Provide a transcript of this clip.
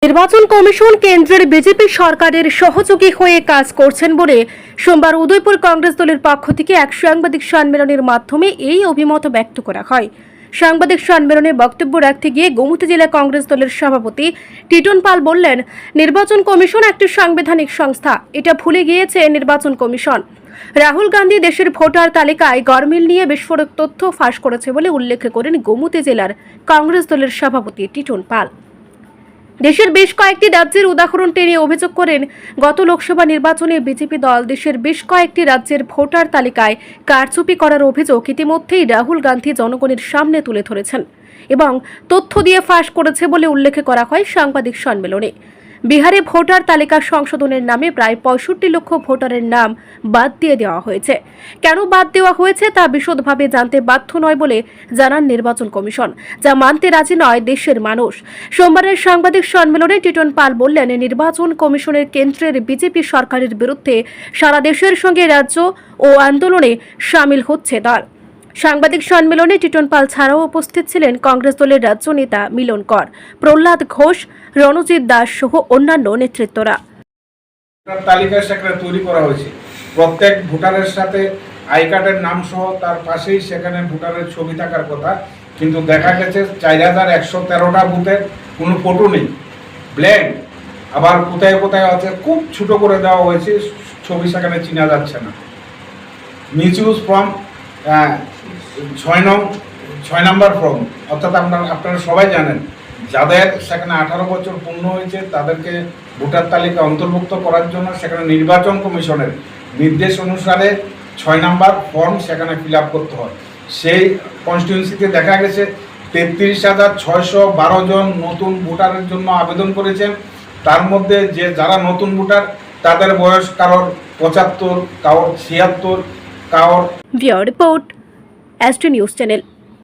নির্বাচন কমিশন কেন্দ্রের বিজেপি সরকারের সহযোগী হয়ে কাজ করছেন বলে সোমবার উদয়পুর কংগ্রেস দলের পক্ষ থেকে এক সাংবাদিক সম্মেলনের মাধ্যমে এই অভিমত ব্যক্ত করা হয়। সাংবাদিক সম্মেলনে বক্তব্য রাখতে গিয়ে গোমতী জেলা কংগ্রেস দলের সভাপতি টিটন পাল বললেন, নির্বাচন কমিশন একটি সাংবিধানিক সংস্থা, এটা ভুলে গিয়েছে নির্বাচন কমিশন। রাহুল গান্ধী দেশের ভোটার তালিকায় গরমিল নিয়ে বিস্ফোরক তথ্য ফাঁস করেছে বলে উল্লেখ করেন গোমতী জেলার কংগ্রেস দলের সভাপতি টিটন পাল। দেশের বেশ কয়েকটি রাজ্যের উদাহরণ টেনে অভিযোগ করেন, গত লোকসভা নির্বাচনে বিজেপি দল দেশের বেশ কয়েকটি রাজ্যের ভোটার তালিকায় কারচুপি করার অভিযোগ ইতিমধ্যেই রাহুল গান্ধী জনগণের সামনে তুলে ধরেছেন এবং তথ্য দিয়ে ফাঁস করেছে বলে উল্লেখ করা হয় সাংবাদিক সম্মেলনে। বিহারে ভোটার তালিকা সংশোধনের নামে প্রায় ৬৫ লক্ষ ভোটারের নাম বাদ দিয়ে দেওয়া হয়েছে। কেন বাদ দেওয়া হয়েছে তা বিশদভাবে জানতে বাধ্য নয় বলে জানান নির্বাচন কমিশন, যা মানতে রাজি নয় দেশের মানুষ। সোমবারের সাংবাদিক সম্মেলনে টিটন পাল বললেন, নির্বাচন কমিশনের কেন্দ্রের বিজেপি সরকারের বিরুদ্ধে সারা দেশের সঙ্গে রাজ্য ও আন্দোলনে সামিল হচ্ছে দল। সাংবাদিক সম্মেলনে টিটন পাল ছাড়াও উপস্থিত ছিলেন কংগ্রেস দলের রাজ্য নেতা মিলন কর, প্রহ্লাদ ঘোষ, রণজিৎ দাস সহ অন্যান্য নেতৃত্বরা। তালিকা সেখানে তৈরি করা হয়েছে, প্রত্যেক ভোটারের সাথে আই কার্ডের নাম সহ তার পাশেই সেখানে ভোটারের ছবি থাকার কথা, কিন্তু দেখা গেছে 4113টা বুথের কোনো ফটো নেই, ব্ল্যাঙ্ক। আবার কোথায় কোথায় আছে খুব ছোট করে দেওয়া হয়েছে, ছবি সেখানে চেনা যাচ্ছে না। মিসইউজ ফর্ম 6 নম্বর ফর্ম, অর্থাৎ আপনারা সবাই জানেন যাদের সেখানে 18 বছর পূর্ণ হয়েছে তাদেরকে ভোটার তালিকা অন্তর্ভুক্ত করার জন্য সেখানে নির্বাচন কমিশনের নির্দেশ অনুসারে 6 নম্বর ফর্ম সেখানে ফিল আপ করতে হয়। সেই কনস্টিটিউয়েন্সিতে দেখা গেছে 33,612 জন নতুন ভোটারের জন্য আবেদন করেছেন। তার মধ্যে যারা নতুন ভোটার তাদের বয়স কারোর 75, কারোর 76, কারোর। Bureau report, ST news channel.